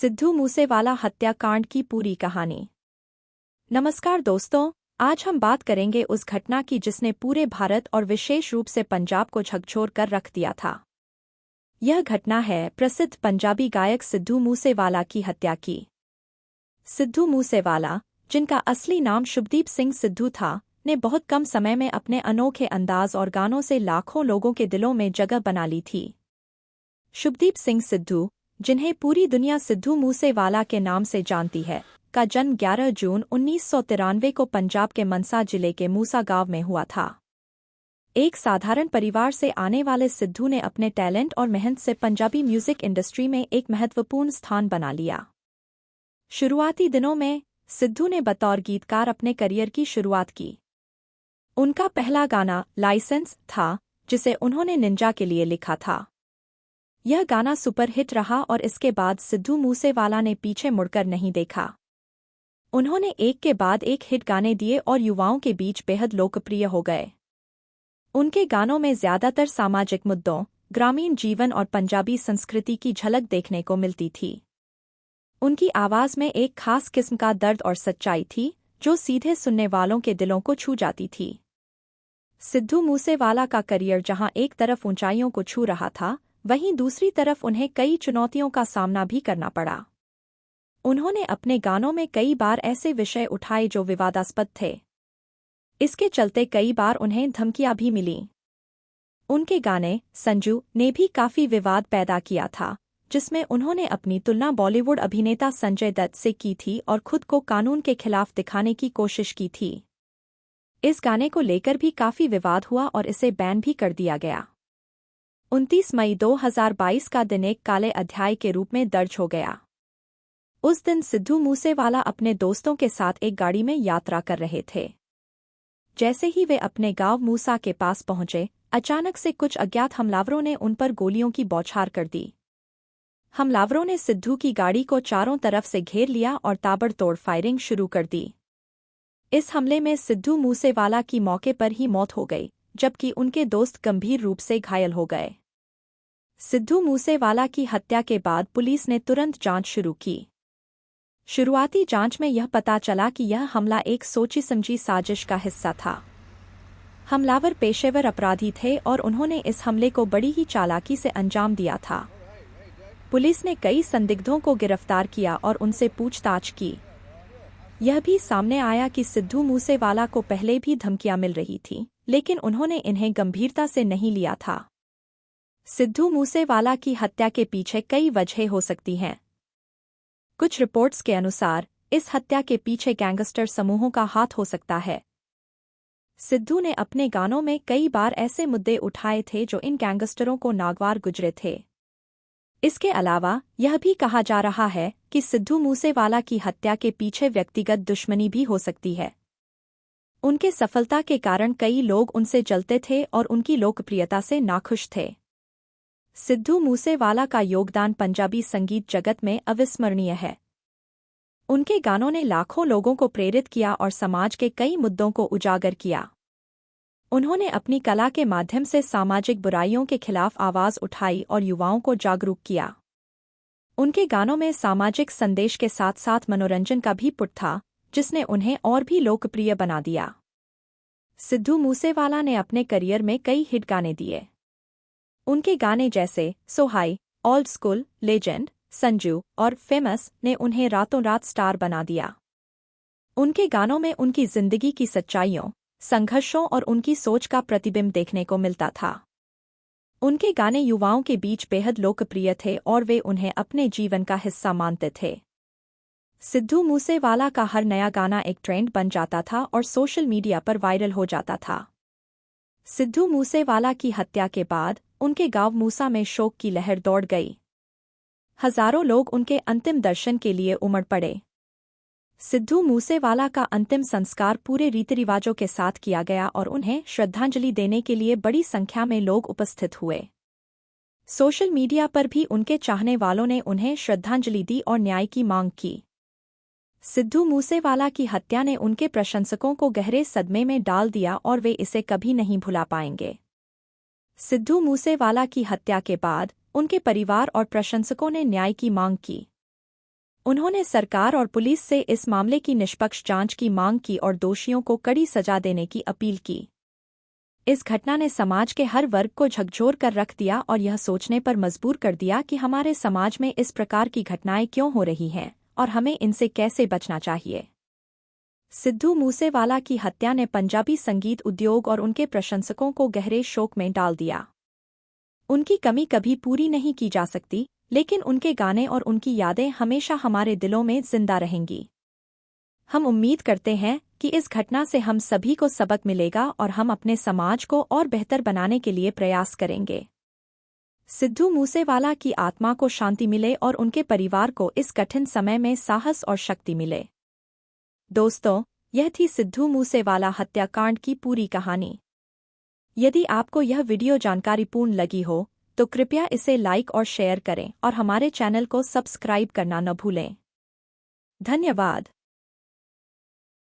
सिद्धू मूसेवाला हत्याकांड की पूरी कहानी। नमस्कार दोस्तों, आज हम बात करेंगे उस घटना की जिसने पूरे भारत और विशेष रूप से पंजाब को झकझोर कर रख दिया था। यह घटना है प्रसिद्ध पंजाबी गायक सिद्धू मूसेवाला की हत्या की। सिद्धू मूसेवाला, जिनका असली नाम शुभदीप सिंह सिद्धू था, ने बहुत कम समय में अपने अनोखे अंदाज और गानों से लाखों लोगों के दिलों में जगह बना ली थी। शुभदीप सिंह सिद्धू, जिन्हें पूरी दुनिया सिद्धू मूसेवाला के नाम से जानती है, का जन्म 11 जून 1993 को पंजाब के मनसा जिले के मूसा गांव में हुआ था। एक साधारण परिवार से आने वाले सिद्धू ने अपने टैलेंट और मेहनत से पंजाबी म्यूजिक इंडस्ट्री में एक महत्वपूर्ण स्थान बना लिया। शुरुआती दिनों में सिद्धू ने बतौर गीतकार अपने करियर की शुरुआत की। उनका पहला गाना लाइसेंस था, जिसे उन्होंने निंजा के लिए लिखा था। यह गाना सुपरहिट रहा और इसके बाद सिद्धू मूसेवाला ने पीछे मुड़कर नहीं देखा। उन्होंने एक के बाद एक हिट गाने दिए और युवाओं के बीच बेहद लोकप्रिय हो गए। उनके गानों में ज्यादातर सामाजिक मुद्दों, ग्रामीण जीवन और पंजाबी संस्कृति की झलक देखने को मिलती थी। उनकी आवाज में एक खास किस्म का दर्द और सच्चाई थी, जो सीधे सुनने वालों के दिलों को छू जाती थी। सिद्धू मूसेवाला का करियर जहां एक तरफ ऊंचाइयों को छू रहा था, वहीं दूसरी तरफ उन्हें कई चुनौतियों का सामना भी करना पड़ा। उन्होंने अपने गानों में कई बार ऐसे विषय उठाए जो विवादास्पद थे। इसके चलते कई बार उन्हें धमकियां भी मिलीं। उनके गाने संजू ने भी काफी विवाद पैदा किया था, जिसमें उन्होंने अपनी तुलना बॉलीवुड अभिनेता संजय दत्त से की थी और खुद को कानून के खिलाफ दिखाने की कोशिश की थी। इस गाने को लेकर भी काफी विवाद हुआ और इसे बैन भी कर दिया गया। 29 मई 2022 का दिन एक काले अध्याय के रूप में दर्ज हो गया। उस दिन सिद्धू मूसेवाला अपने दोस्तों के साथ एक गाड़ी में यात्रा कर रहे थे। जैसे ही वे अपने गांव मूसा के पास पहुंचे, अचानक से कुछ अज्ञात हमलावरों ने उन पर गोलियों की बौछार कर दी। हमलावरों ने सिद्धू की गाड़ी को चारों तरफ से घेर लिया और ताबड़तोड़ फायरिंग शुरू कर दी। इस हमले में सिद्धू मूसेवाला की मौके पर ही मौत हो गई, जबकि उनके दोस्त गंभीर रूप से घायल हो गए। सिद्धू मूसेवाला की हत्या के बाद पुलिस ने तुरंत जांच शुरू की। शुरुआती जांच में यह पता चला कि यह हमला एक सोची समझी साजिश का हिस्सा था। हमलावर पेशेवर अपराधी थे और उन्होंने इस हमले को बड़ी ही चालाकी से अंजाम दिया था। पुलिस ने कई संदिग्धों को गिरफ्तार किया और उनसे पूछताछ की। यह भी सामने आया कि सिद्धू मूसेवाला को पहले भी धमकियां मिल रही थीं, लेकिन उन्होंने इन्हें गंभीरता से नहीं लिया था। सिद्धू मूसेवाला की हत्या के पीछे कई वजहें हो सकती हैं। कुछ रिपोर्ट्स के अनुसार इस हत्या के पीछे गैंगस्टर समूहों का हाथ हो सकता है। सिद्धू ने अपने गानों में कई बार ऐसे मुद्दे उठाए थे जो इन गैंगस्टरों को नागवार गुजरे थे। इसके अलावा यह भी कहा जा रहा है कि सिद्धू मूसेवाला की हत्या के पीछे व्यक्तिगत दुश्मनी भी हो सकती है। उनके सफलता के कारण कई लोग उनसे जलते थे और उनकी लोकप्रियता से नाखुश थे। सिद्धू मूसेवाला का योगदान पंजाबी संगीत जगत में अविस्मरणीय है। उनके गानों ने लाखों लोगों को प्रेरित किया और समाज के कई मुद्दों को उजागर किया। उन्होंने अपनी कला के माध्यम से सामाजिक बुराइयों के खिलाफ आवाज उठाई और युवाओं को जागरूक किया। उनके गानों में सामाजिक संदेश के साथ साथ मनोरंजन का भी पुट था, जिसने उन्हें और भी लोकप्रिय बना दिया। सिद्धू मूसेवाला ने अपने करियर में कई हिट गाने दिए। उनके गाने जैसे so high, old school, legend, Sanju और फेमस ने उन्हें रातों रात स्टार बना दिया। उनके गानों में उनकी जिंदगी की सच्चाइयों, संघर्षों और उनकी सोच का प्रतिबिंब देखने को मिलता था। उनके गाने युवाओं के बीच बेहद लोकप्रिय थे और वे उन्हें अपने जीवन का हिस्सा मानते थे। सिद्धू मूसेवाला का हर नया गाना एक ट्रेंड बन जाता था और सोशल मीडिया पर वायरल हो जाता था। सिद्धू मूसेवाला की हत्या के बाद उनके गांव मूसा में शोक की लहर दौड़ गई। हजारों लोग उनके अंतिम दर्शन के लिए उमड़ पड़े। सिद्धू मूसेवाला का अंतिम संस्कार पूरे रीति रिवाजों के साथ किया गया और उन्हें श्रद्धांजलि देने के लिए बड़ी संख्या में लोग उपस्थित हुए। सोशल मीडिया पर भी उनके चाहने वालों ने उन्हें श्रद्धांजलि दी और न्याय की मांग की। सिद्धू मूसेवाला की हत्या ने उनके प्रशंसकों को गहरे सदमे में डाल दिया और वे इसे कभी नहीं भुला पाएंगे। सिद्धू मूसेवाला की हत्या के बाद उनके परिवार और प्रशंसकों ने न्याय की मांग की। उन्होंने सरकार और पुलिस से इस मामले की निष्पक्ष जांच की मांग की और दोषियों को कड़ी सजा देने की अपील की। इस घटना ने समाज के हर वर्ग को झकझोर कर रख दिया और यह सोचने पर मजबूर कर दिया कि हमारे समाज में इस प्रकार की घटनाएं क्यों हो रही हैं और हमें इनसे कैसे बचना चाहिए। सिद्धू मूसेवाला की हत्या ने पंजाबी संगीत उद्योग और उनके प्रशंसकों को गहरे शोक में डाल दिया। उनकी कमी कभी पूरी नहीं की जा सकती, लेकिन उनके गाने और उनकी यादें हमेशा हमारे दिलों में जिंदा रहेंगी। हम उम्मीद करते हैं कि इस घटना से हम सभी को सबक मिलेगा और हम अपने समाज को और बेहतर बनाने के लिए प्रयास करेंगे। सिद्धू मूसेवाला की आत्मा को शांति मिले और उनके परिवार को इस कठिन समय में साहस और शक्ति मिले। दोस्तों, यह थी सिद्धू मूसेवाला हत्याकांड की पूरी कहानी। यदि आपको यह वीडियो जानकारीपूर्ण लगी हो तो कृपया इसे लाइक और शेयर करें और हमारे चैनल को सब्सक्राइब करना न भूलें। धन्यवाद।